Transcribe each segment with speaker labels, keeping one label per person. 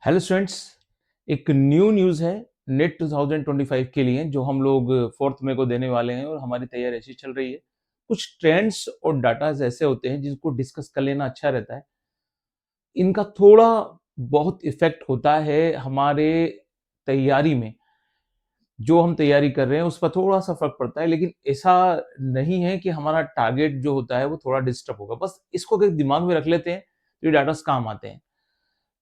Speaker 1: Hello students, एक new news है net 2025 के लिए जो हम लोग 4 मई को देने वाले हैं और हमारी तैयारी ऐसी चल रही है। कुछ ट्रेंड्स और डाटाज ऐसे होते हैं जिनको डिस्कस कर लेना अच्छा रहता है। इनका थोड़ा बहुत इफेक्ट होता है हमारे तैयारी में। जो हम तैयारी कर रहे हैं उस पर थोड़ा सा फर्क पड़ता है, लेकिन ऐसा नहीं है कि हमारा टारगेट जो होता है वो थोड़ा डिस्टर्ब होगा। बस इसको अगर दिमाग में रख लेते हैं तो ये डाटास काम आते हैं।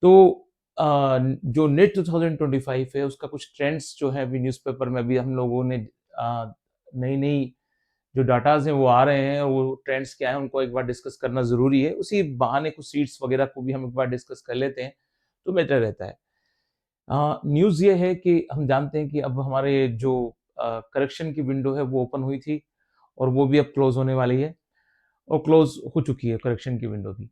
Speaker 1: तो जो नेट 2025 है उसका कुछ ट्रेंड्स जो है अभी न्यूज़पेपर में अभी हम लोगों ने नई नई जो डाटाज हैं वो आ रहे हैं, वो ट्रेंड्स क्या है उनको एक बार डिस्कस करना जरूरी है। उसी बहाने कुछ सीट्स वगैरह को भी हम एक बार डिस्कस कर लेते हैं तो बेटर रहता है। न्यूज़ ये है कि हम जानते हैं कि अब हमारे जो करेक्शन की विंडो है वो ओपन हुई थी और वो भी अब क्लोज होने वाली है और क्लोज हो चुकी है करेक्शन की विंडो भी।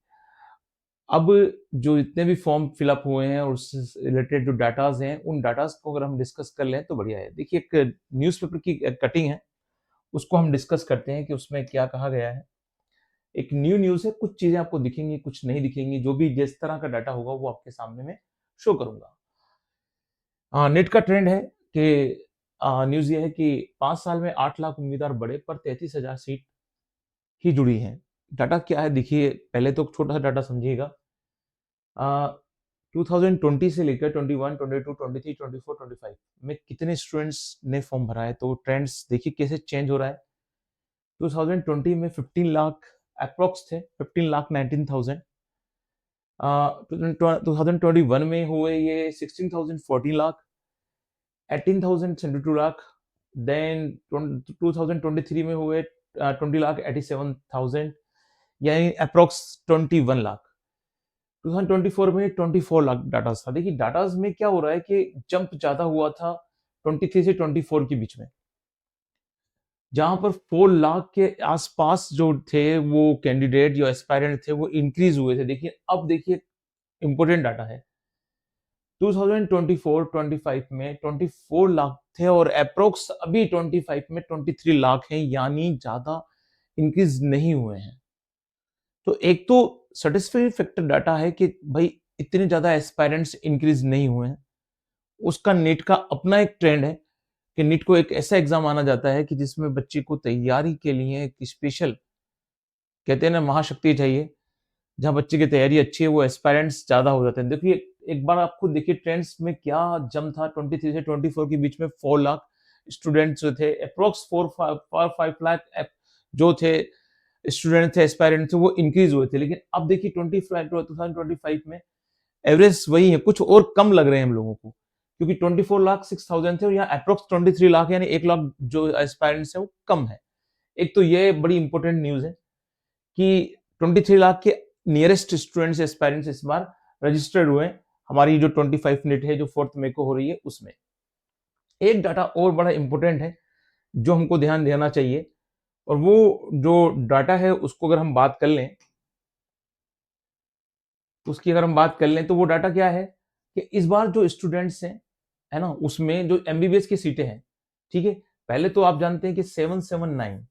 Speaker 1: अब जो इतने भी फॉर्म फिलअप हुए हैं और उससे रिलेटेड जो डाटाज हैं उन डाटाज को अगर हम डिस्कस कर लें तो बढ़िया है। देखिए, एक न्यूज़पेपर की कटिंग है, उसको हम डिस्कस करते हैं कि उसमें क्या कहा गया है। एक न्यू न्यूज़ है, कुछ चीज़ें आपको दिखेंगी, कुछ नहीं दिखेंगी। जो भी जिस तरह का डाटा होगा वो आपके सामने में शो करूँगा। नेट का ट्रेंड है कि न्यूज़ ये है कि 5 साल में 8 लाख उम्मीदवार बढ़े पर 33,000 सीट ही जुड़ी हैं। डाटा क्या है देखिए, पहले तो छोटा-सा डाटा समझिएगा। अ, 2020 से लेकर 21, 22, 23, 24, 25 में कितने स्टूडेंट्स ने फॉर्म भरा है, तो ट्रेंड्स देखिए कैसे चेंज हो रहा है। 2020 में 15 लाख अप्रॉक्स थे, 15 लाख 19,000। 2021 में हुए ये 16,000 14 लाख, 18,000 72 लाख। देन 2023 में हुए 20 लाख 87,000, यानी अप्रॉक्स 21 लाख। 2024 में 24 लाख डाटास था। देखिए डाटास में क्या हो रहा है कि जंप ज्यादा हुआ था 23 से 24 के बीच में, जहां पर 4 लाख के आसपास जो थे वो कैंडिडेट जो एस्पायरेंट थे वो इंक्रीज हुए थे। देखिए अब देखिए इंपॉर्टेंट डाटा है। 2024-25 में 24 लाख थे और अप्रोक्स अभी 25 में 23 लाख हैं, यानी ज्यादा इंक्रीज नहीं हुए हैं। तो एक तो सेटिस्फाइड फैक्टर डाटा है कि भाई इतने ज्यादा एस्पायरेंट्स इंक्रीज नहीं हुए हैं। उसका नीट का अपना एक ट्रेंड है कि नीट को एक ऐसा एग्जाम माना जाता है कि जिसमें बच्चे को तैयारी के लिए एक स्पेशल, कहते हैं ना, महाशक्ति चाहिए। जहां बच्चे की तैयारी अच्छी है वो एस्पायरेंट्स ज्यादा हो जाते हैं। देखिए एक बार आप खुद देखिए ट्रेंड्स में क्या जम था। 23 से 24 के बीच में 4 लाख स्टूडेंट्स जो थे, अप्रोक्स 4-5 लाख जो थे स्टूडेंट थे, एस्पायरेंट थे, वो इंक्रीज हुए थे। लेकिन अब देखिए 2025 में एवरेज वही है, कुछ और कम लग रहे हैं हम लोगों को, क्योंकि 24 लाख 6,000 थे और यहाँ अप्रोक्स 23 लाख यानी 1 लाख जो एस्पायरेंट्स है वो कम है। एक तो ये बड़ी इंपॉर्टेंट न्यूज है कि 23 लाख के नियरेस्ट स्टूडेंट्स एस्पायरेंट्स इस बार रजिस्टर्ड हुए हैं। हमारी जो 25 नेट है जो 4 मई को हो रही है उसमें एक डाटा और बड़ा इंपॉर्टेंट है जो हमको ध्यान देना चाहिए, और वो जो डाटा है उसको अगर हम बात कर लें, उसकी अगर हम बात कर लें तो वो डाटा क्या है कि इस बार जो स्टूडेंट्स हैं, है ना, उसमें जो एमबीबीएस की सीटें हैं, ठीक है। पहले तो आप जानते हैं कि 779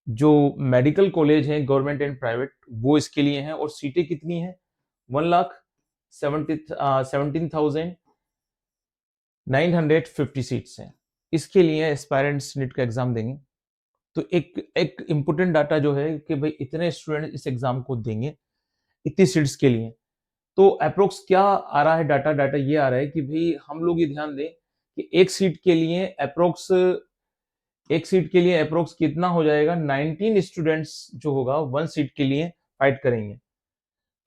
Speaker 1: जो मेडिकल कॉलेज हैं गवर्नमेंट एंड प्राइवेट वो इसके लिए हैं, और सीटें कितनी हैं, 1,17,950 सीट्स हैं। इसके लिए एस्पायरेंट्स नीट का एग्जाम देंगे। तो एक एक इम्पोर्टेंट डाटा जो है कि भाई इतने स्टूडेंट इस एग्जाम को देंगे इतनी सीट्स के लिए। तो अप्रोक्स क्या आ रहा है डाटा, ये आ रहा है कि भाई हम लोग ये ध्यान दें कि एक सीट के लिए अप्रोक्स कितना हो जाएगा, 19 स्टूडेंट्स जो होगा 1 सीट के लिए फाइट करेंगे।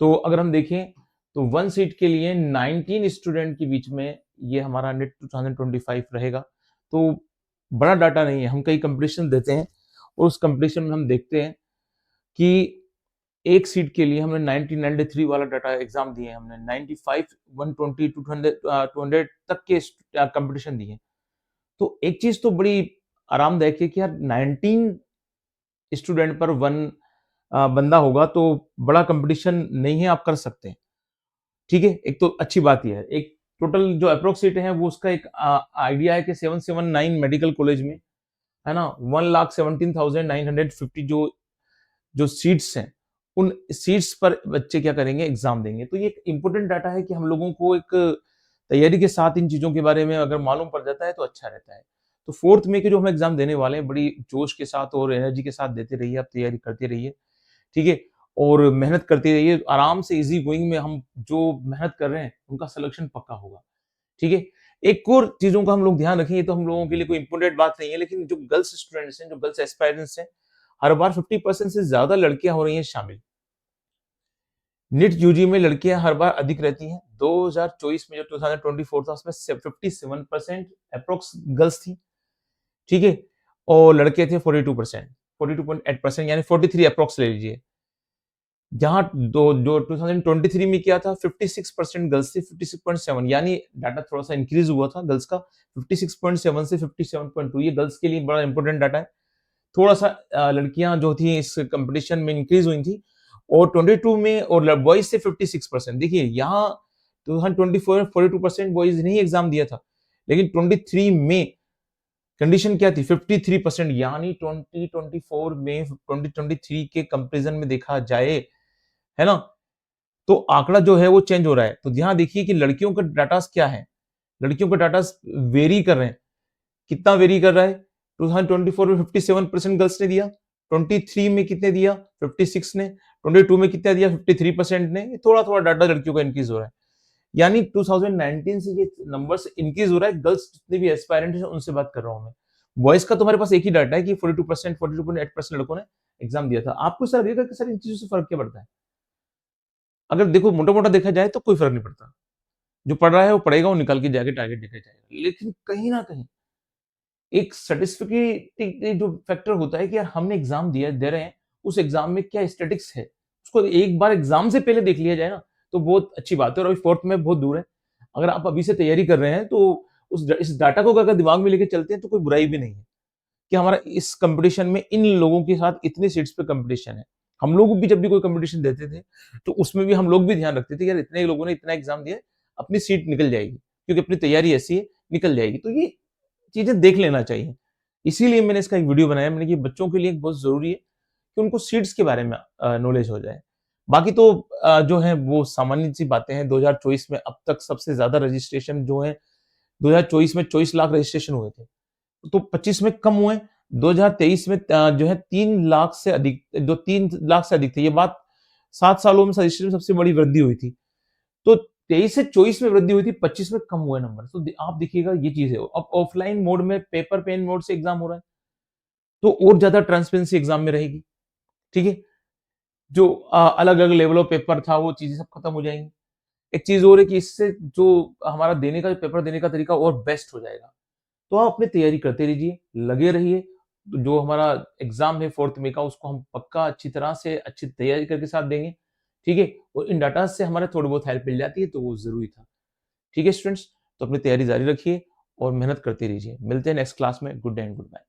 Speaker 1: तो अगर हम देखें तो 1 सीट के लिए 19 स्टूडेंट के बीच में ये हमारा नेट 2025 रहेगा। तो बड़ा डाटा नहीं है। हम कई कंपटीशन देते हैं और उस कंपटीशन में हम देखते हैं कि एक सीट के लिए हमने 1993 वाला डाटा एग्जाम दिए हैं, हमने 95 120 200 तक के कंपटीशन दिए। तो एक चीज तो बड़ी आरामदायक है कि यार 19 स्टूडेंट पर 1 बंदा होगा तो बड़ा कंपटीशन नहीं है, आप कर सकते हैं। ठीक है, एक तो अच्छी बात यह है। एक टोटल जो अप्रोक्सीट है वो उसका एक आइडिया है कि 779 मेडिकल कॉलेज में, है ना, 1,17,950 जो जो सीट्स हैं उन सीट्स पर बच्चे क्या करेंगे, एग्जाम देंगे। तो ये एक इंपॉर्टेंट डाटा है कि हम लोगों को एक तैयारी के साथ इन चीज़ों के बारे में अगर मालूम पड़ जाता है तो अच्छा रहता है। तो 4th मई के जो हम एग्जाम देने वाले हैं, बड़ी जोश के साथ और एनर्जी के साथ देते रहिए, आप तैयारी करते रहिए, ठीक है? और मेहनत करते रहिए, आराम से ईज़ी गोइंग में हम जो मेहनत कर रहे हैं, उनका सिलेक्शन पक्का होगा, ठीक है? एक और चीज़ों का हम लोग ध्यान रखें, ये तो हम लोगों के लिए कोई इम्पोर्टेंट बात नहीं है, लेकिन जो गर्ल्स स्टूडेंट्स हैं, जो गर्ल्स एस्पायरेंट्स हैं, हर बार 50% से ज़्यादा लड़कियाँ हो रही हैं शामिल। नीट यूजी में लड़कियां हर बार अधिक रहती हैं। 2024 में जो 2024 था उसमें 57% अप्रोक्स गर्ल्स थी, ठीक है? और लड़के थे 42%, 42.8% यानी 43 अप्रोक्स ले लीजिए। जहां दो जो 2023 में किया था 56% गर्ल्स थी, 56.7 यानी डाटा थोड़ा सा इंक्रीज हुआ था गर्ल्स का 56.7 से 57.2। ये गर्ल्स के लिए बड़ा इंपॉर्टेंट डाटा है। थोड़ा सा लड़कियां जो थी इस कंपटीशन में इंक्रीज हुई थी और 22 में और बॉयज से 56%। देखिए यहाँ 2024 में 42% बॉयज ने ही एग्जाम दिया था, लेकिन 23 में कंडीशन क्या थी, 53%। यानी 2024 में 2023 के कंपेरिजन में देखा जाए, है ना, तो आंकड़ा जो है वो चेंज हो रहा है। तो यहाँ देखिए कि लड़कियों का डाटा क्या है, लड़कियों का डाटा वेरी कर रहे हैं। कितना वेरी कर रहा है, 2024 में 57% गर्ल्स ने दिया, 23 में कितने दिया, 56 ने, 22 में कितना दिया, 53% ने। थोड़ा थोड़ा डाटा लड़कियों का इंक्रीज हो रहा है, यानी 2019 से ये नंबर्स इंक्रीज हो रहा है। गर्ल्स जितने भी एस्पायरेंट हैं उनसे बात कर रहा हूं मैं। बॉयज का तुम्हारे पास एक ही डाटा है कि 42%, 42.8% लड़कों ने एग्जाम दिया था। आपको सर लगेगा कि सर इन चीजों से फर्क क्या पड़ता है? अगर देखो मोटा मोटा देखा जाए तो कोई फर्क नहीं पड़ता। जो पढ़ रहा है वो पढ़ेगा, वो निकाल के जाके टारगेट देखा जाएगा। लेकिन कहीं ना कहीं एक सर्टिफिकेट जो फैक्टर होता है कि यार हमने एग्जाम दिया दे रहे हैं, उस एग्जाम में क्या स्टेटिक्स है, उसको एक बार एग्जाम से पहले देख लिया जाए ना, तो बहुत अच्छी बात है। और अभी 4th में बहुत दूर है। अगर आप अभी से तैयारी कर रहे हैं तो उस इस डाटा को अगर दिमाग में लेके चलते हैं तो कोई बुराई भी नहीं है कि हमारा इस कंपटीशन में इन लोगों के साथ इतनी सीट्स पे कंपटीशन है। हम लोग भी जब भी कोई कंपटीशन देते थे तो उसमें भी हम लोग भी ध्यान रखते थे यार इतने लोगों ने इतना एग्जाम दिया, अपनी सीट निकल जाएगी, क्योंकि अपनी तैयारी ऐसी है, निकल जाएगी। तो ये चीजें देख लेना चाहिए। इसीलिए मैंने इसका एक वीडियो बनाया। मैंने कि बच्चों के लिए बहुत जरूरी है कि उनको सीड्स के बारे में नॉलेज हो जाए। बाकी तो जो है वो सामान्य सी बातें हैं। 2024 में अब तक सबसे ज्यादा रजिस्ट्रेशन जो है, 2024 में 24 लाख रजिस्ट्रेशन हुए थे, तो 25 में कम हुए। 2023 में जो है 3 लाख से अधिक, जो 3 लाख से अधिक थे। ये बात 7 सालों में रजिस्ट्रेशन में सबसे बड़ी वृद्धि हुई थी। तो 23 से 24 में वृद्धि हुई थी, 25 में कम हुए नंबर। तो आप देखिएगा ये चीज है। अब ऑफलाइन मोड में पेपर पेन मोड से एग्जाम हो रहा है, तो और ज्यादा ट्रांसपेरेंसी एग्जाम में रहेगी, ठीक है? जो अलग अलग लेवल ऑफ पेपर था वो चीजें सब खत्म हो जाएंगी। एक चीज और है कि इससे जो हमारा देने का पेपर देने का तरीका और बेस्ट हो जाएगा। तो आप अपनी तैयारी करते रहिए, लगे रहिए। तो जो हमारा एग्जाम है 4th में का, उसको हम पक्का अच्छी तरह से अच्छी तैयारी करके साथ देंगे, ठीक है? और इन डाटा से हमारे थोड़ी बहुत हेल्प मिल जाती है तो वो जरूरी था। ठीक है स्टूडेंट्स, तो अपनी तैयारी जारी रखिए और मेहनत करते रहिए। मिलते हैं नेक्स्ट क्लास में। Good day and good bye.